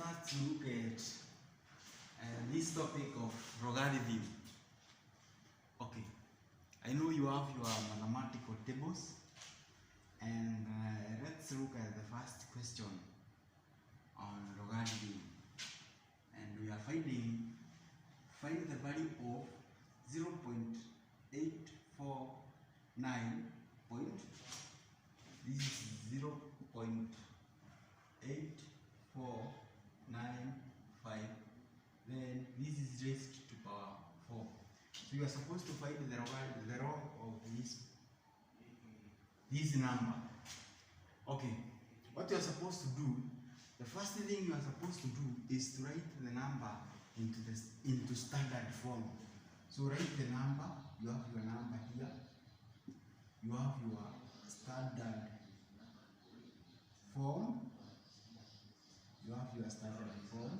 start to look at this topic of logarithm. Okay, I know you have your mathematical tables, and let's look at the first question on logarithm. And we are find the value of 0.849 point. This is 0.8495. Then this is raised to power 4. So you are supposed to find the log of this number. Okay, what you are supposed to do, the first thing you are supposed to do is to write the number into standard form. So write the number. You have your number here. You have your standard form. You have your standard form.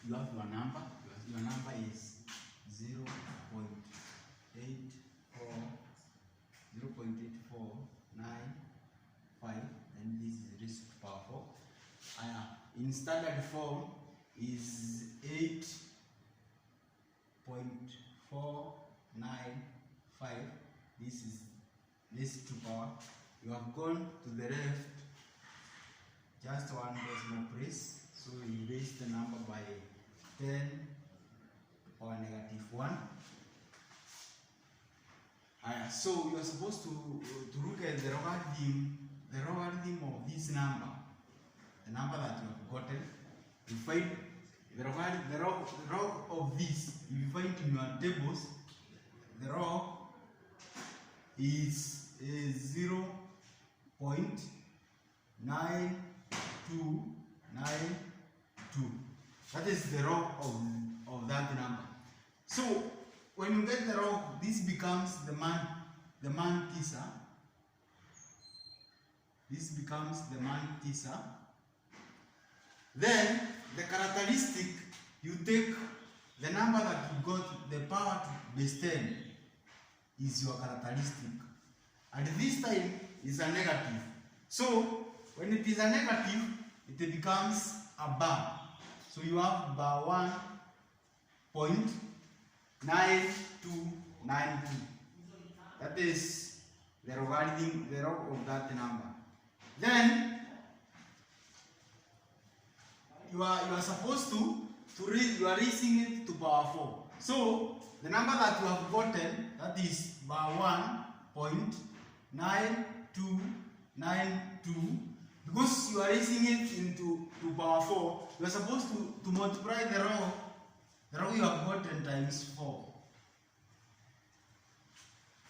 You have your number. Your number is 0.8495, and this is raised to power 4. In standard form is 8.495. This is raised to power. You have gone to the left just one decimal place, so you raise the number by 10 to the power -1. So you are supposed to look at the logarithm of this number, the number that you have gotten. You find the log of this. You find in your tables, the log is 0.9292. That is the log of that number. So when you get the log, this becomes the mantissa. This becomes the mantissa. Then the characteristic, you take the number that you got, the power to base 10 is your characteristic. And this time is a negative. So when it is a negative, it becomes a bar. So you have bar 1.9292. That is the logarithm, the log of that number. Then you are supposed to raise, you are raising it to power 4. So the number that you have gotten, that is bar 1.9292. Because you are raising it into power 4, you are supposed to multiply the log you have gotten times 4.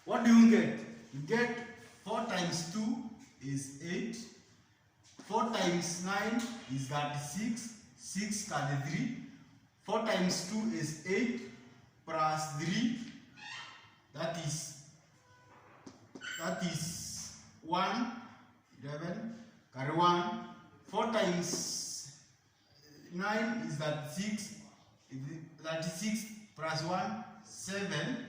What do you get? You get 4 times 2 is 8. 4 times 9 is 36. 6 carry 3. 4 times 2 is 8 plus 3. That is 1. 11. Carry 1. 4 times 9 is 36. 36 plus 1, 7.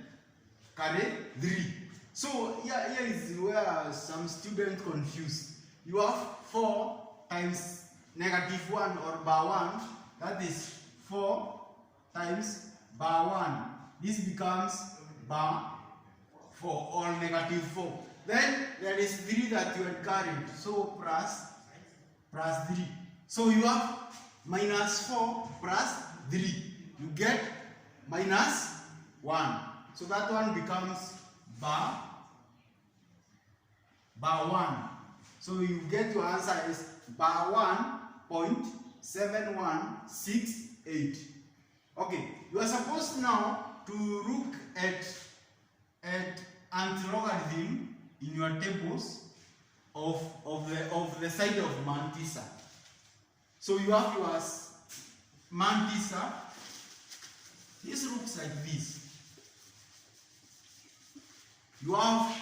Carry 3. So here is where some students confuse. You have 4 times -1 or bar 1. That is 4 times bar 1. This becomes bar 4 or -4. Then there is 3 that you had carried. So plus 3. So you have -4 plus 3. You get -1. So that one becomes bar 1. So you get your answer is bar 1.7168. Okay, you are supposed now to look at anti-logarithm in your tables of the side of mantissa. So you have your mantissa. This looks like this. You have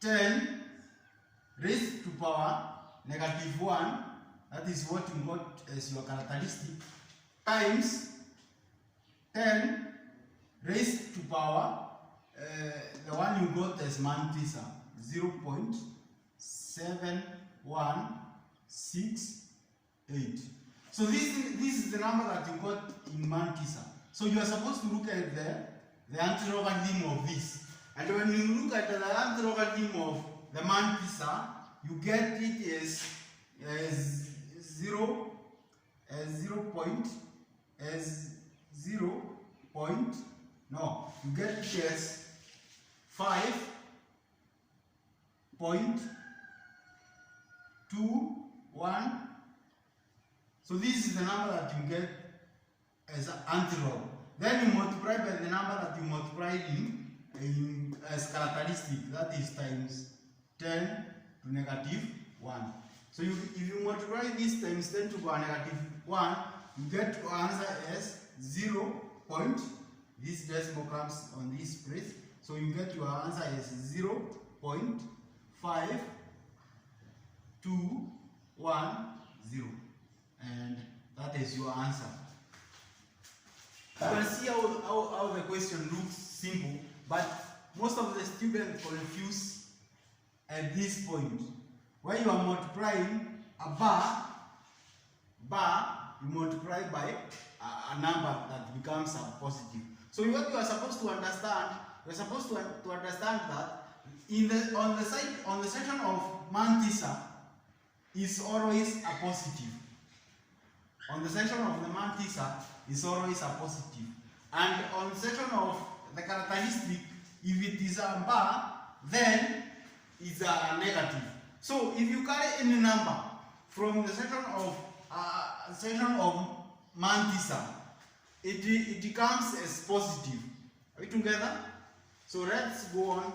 10 raised to power -1. That is what you got as your characteristic, times 10 raised to power the one you got as Mantisa, 0.716. So this is the number that you got in Mantisa. So you are supposed to look at the anti-logarithm of this. And when you look at the anti-logarithm of the Mantisa, you get it as 0 point, no, you get it as 5.21. So this is the number that you get as an antilog. Then you multiply by the number that you multiplied in as characteristic, that is times 10 to negative 1. So if you multiply this times 10 to the power negative 1, you get your answer as 0. This decimal comes on this place. So you get your answer as 0.5210. And that is your answer. You can see how the question looks simple, but most of the students confuse at this point. When you are multiplying a bar, you multiply by a number that becomes a positive. So what you are supposed to understand, you are supposed to understand that on the section of Mantisa is always a positive. On the section of the Mantisa is always a positive. And on the section of the characteristic, if it is a bar, then it's a negative. So if you carry any number from the section of Mantisa, it comes as positive. Are we together? So let's go on.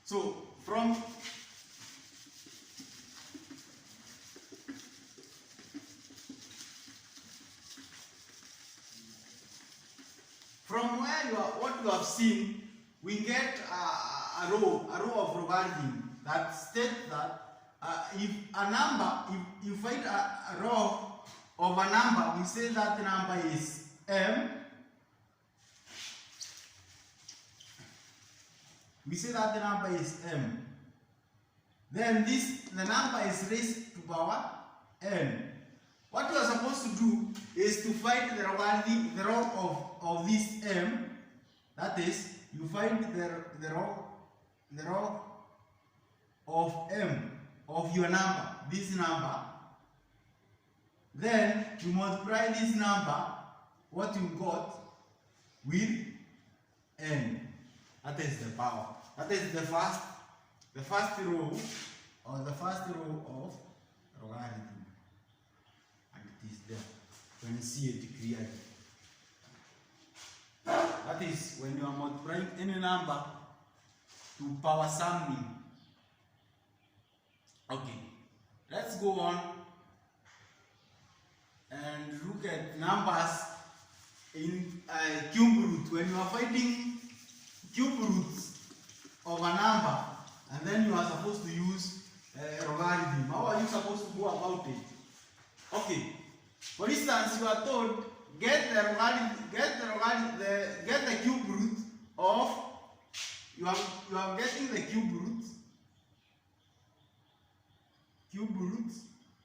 So from what you have seen, we get a row of logarithm that states that if a number, if you find a row of a number, we say that the number is m. We say that the number is m. Then the number is raised to power n. What you are supposed to do is to find the logarithm, the row of this m. That is, you find the row of m of your number, this number. Then you multiply this number, what you got, with n. That is the power. That is the first row, or the first row of logarithm. And it is there. You can see it clearly. That is when you are multiplying any number to power something. Okay, let's go on and look at numbers in cube root. When you are finding cube roots of a number, and then you are supposed to use logarithm. How are you supposed to go about it? Okay, for instance, you are told get the cube root of, you are getting the cube roots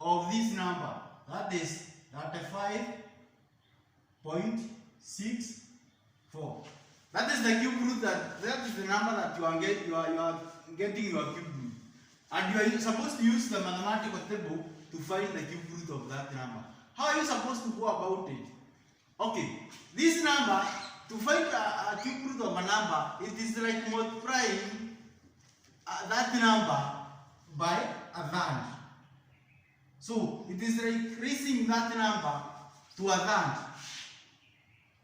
of this number, that is 35.64. That is the cube root, that is the number that you are getting your cube root. And you are supposed to use the mathematical table to find the cube root of that number. How are you supposed to go about it? Okay, this number, to find a cube root of a number, it is like multiplying that number by a third. So it is like raising that number to a third.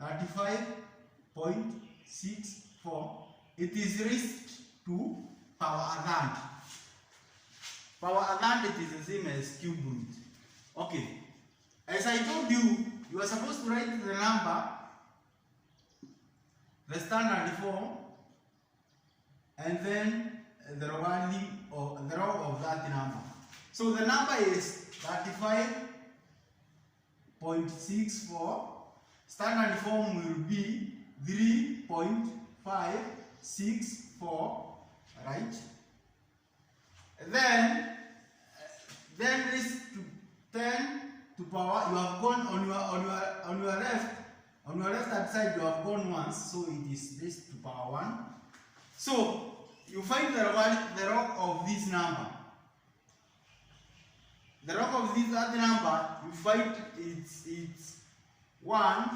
35.64. It is raised to power a third. Power a third, it is the same as cube root. Okay, as I told you, you are supposed to write the number, the standard form, and then the logarithm or the log of that number. So the number is 35.64. Standard form will be 3.564, right? Then this to 10 to power, you have gone on your left hand side, you have gone once, so it is this to power 1. So you find the log of this number. The log of this other number, you find it's 1,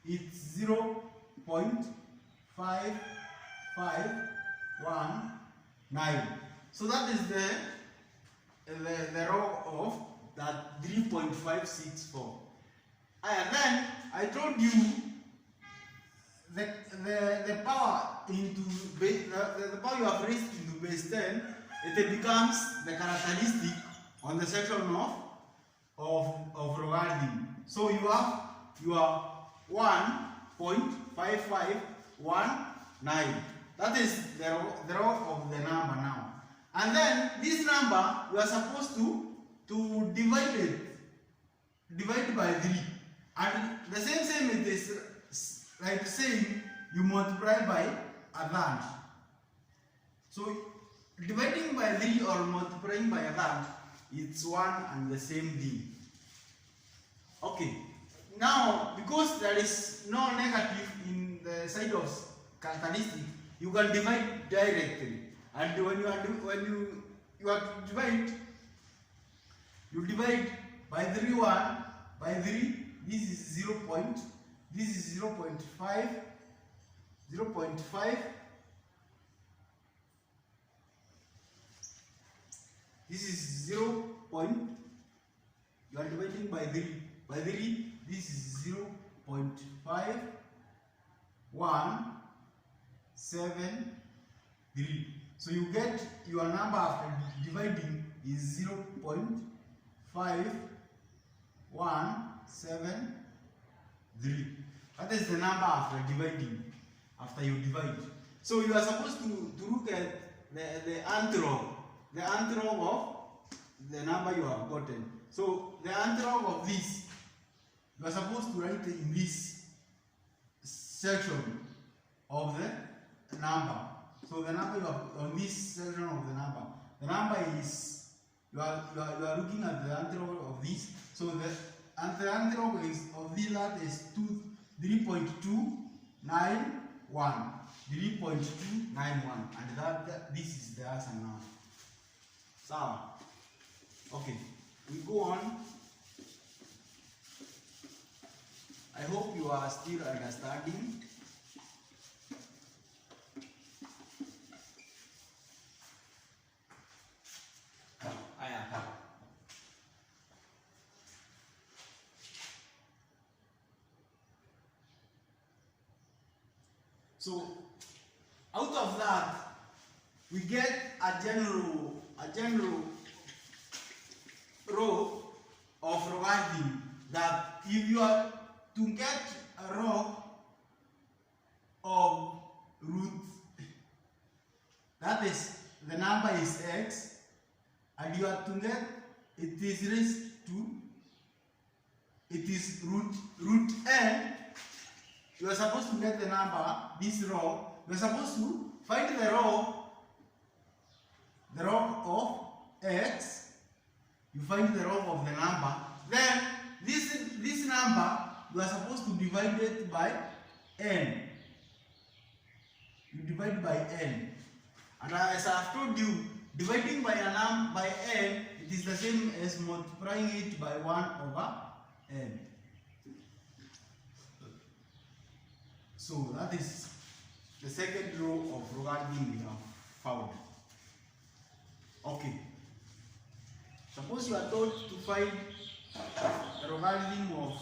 it's 0.5519. So that is the log of that 3.564. And then I told you the power into base, the power you have raised into base 10, it becomes the characteristic on the section of logarithm. So you have 1.5519. That is the log of the number now. And then this number you are supposed to divide by 3. And the same it is like saying you multiply by a third. So dividing by 3 or multiplying by a third, it's one and the same thing. Okay. Now, because there is no negative in the side of characteristic, you can divide directly. And when you are to divide, you divide by 3 1 by 3. This is 0. This is 0.5. 0.5. This is 0. You are dividing by 3. By 3, this is 0.5173. So you get your number after dividing is 0.5173. That is the number after dividing, after you divide. So you are supposed to look at the anthrop of the number you have gotten. So the anthrop of this, you are supposed to write in this section of the number. So the number you have on this section of the number is, you are looking at the anthrop of this. So the anthrop is of this lot is 3.291. 3.291, and this is the answer now. So okay, we go on. I hope you are still understanding. So out of that, we get a general row of logarithm, that if you are to get a row of root, that is, the number is x, and you are to get it is raised to, it is root n. You are supposed to get the number, this row. You are supposed to find the row of x. You find the row of the number. Then this number, you are supposed to divide it by n. You divide by n. And as I have told you, dividing by a number by n, it is the same as multiplying it by 1/n. So that is the second row of logarithm we have found. Okay. Suppose you are told to find the logarithm of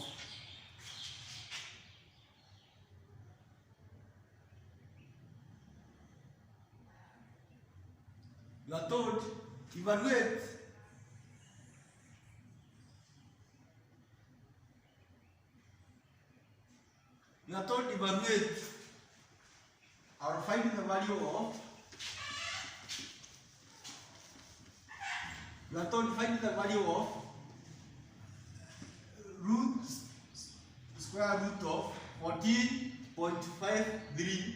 you are told evaluate or find the value of You are told to find the value of square root of 14.53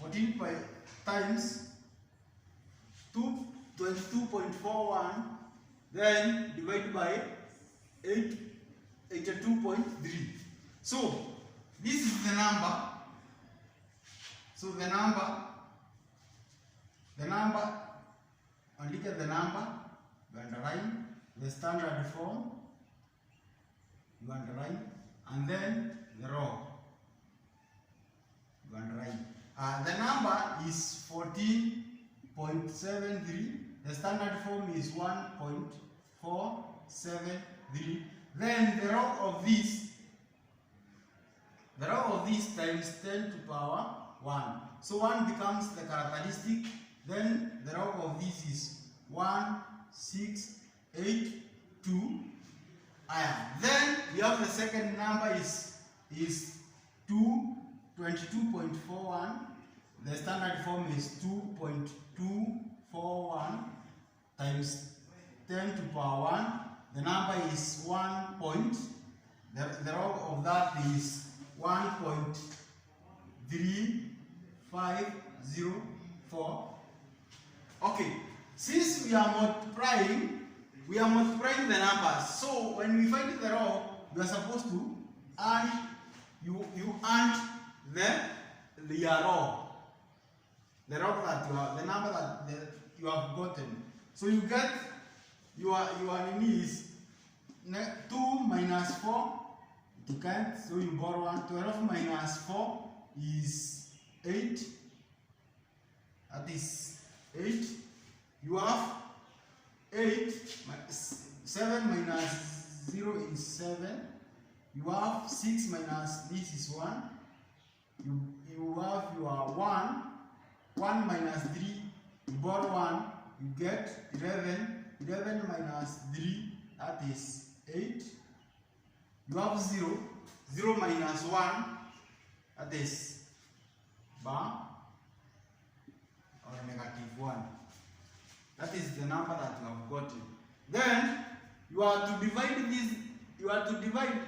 14 times 22.41, then divided by 82.3. So this is the number. So the number, and look at the number, you underline the standard form, you underline, and then the row, you underline. The number is 14.73. The standard form is 1.473. Then the row of this times 10 to power 1. So 1 becomes the characteristic. Then the row of this is 1, 6, 8, 2. Then we have the second number is 22.41. The standard form is 2.241 times 10 to power 1. The number is 1 point. The row of that is 1.3504. Okay, since we are multiplying the numbers. So when we find the row, you are supposed to add you add the row. The row that you have, the number that you have gotten. So you get your name is 2 minus 4. You can't, so you borrow 1. 12 minus 4 is 8. That is 8. You have 8. 7 minus 0 is 7. You have 6 minus this is 1. You have your 1. 1 minus 3. You borrow 1. You get 11. 11 minus 3, that is 8. You have 0. 0 minus 1, that is bar or negative 1. That is the number that you have gotten. Then you are to divide this. You are to divide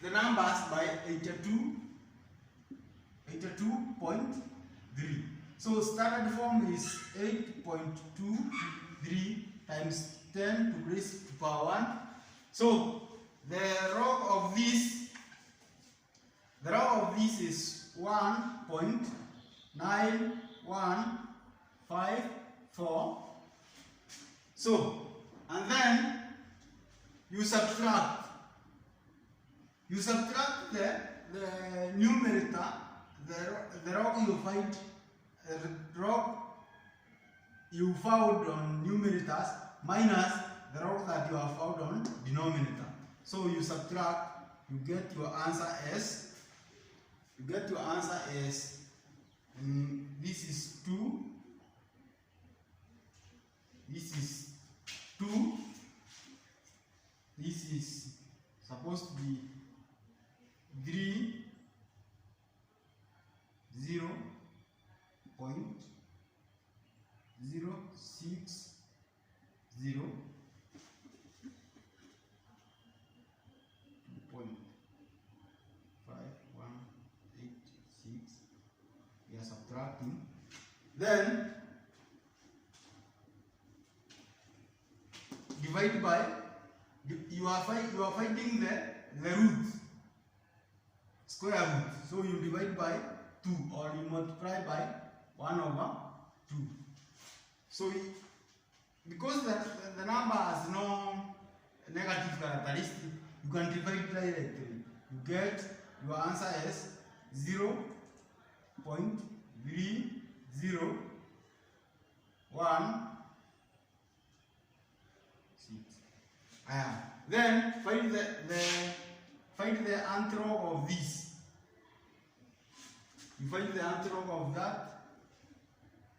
the numbers by 82.3. So standard form is 8.23 times 10 to raise to power 1. So the row of this is 1.9154. So, and then you subtract the numerator, the row you find, the row you found on numerators minus the row that you have found on denominator. So you subtract, you get your answer as, this is 2, this is 2, this is supposed to be 3, 0.060. We are subtracting. Then divide by, you are finding the root, square root. So you divide by 2 or you multiply by 1/2. So because the number has no negative characteristic, you can divide directly. You get your answer as 0.3016. Then find the anthrop of this. You find the anthrop of that.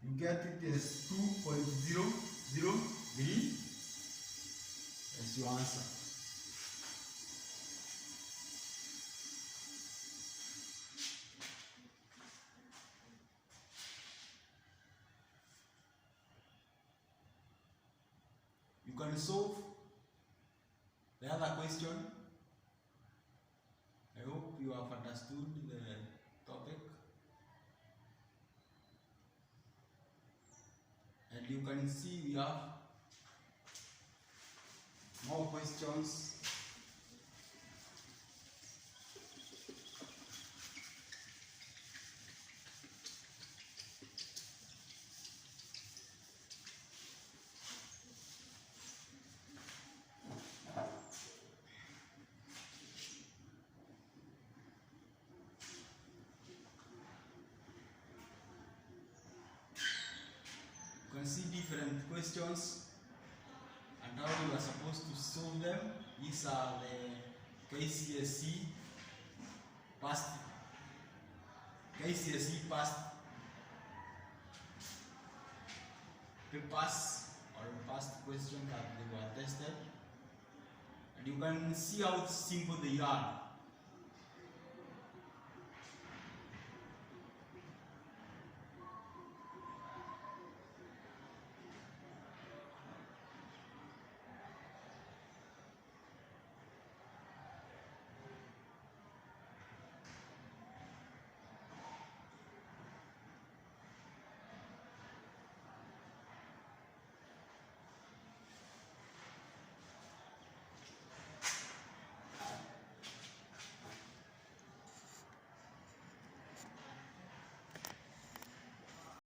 You get it as 2.003 as your answer. can solve the other question. I hope you have understood the topic. And you can see we have more questions. You can see different questions and how you are supposed to solve them. These are the KCSE past papers or past questions that they were tested. And you can see how simple they are.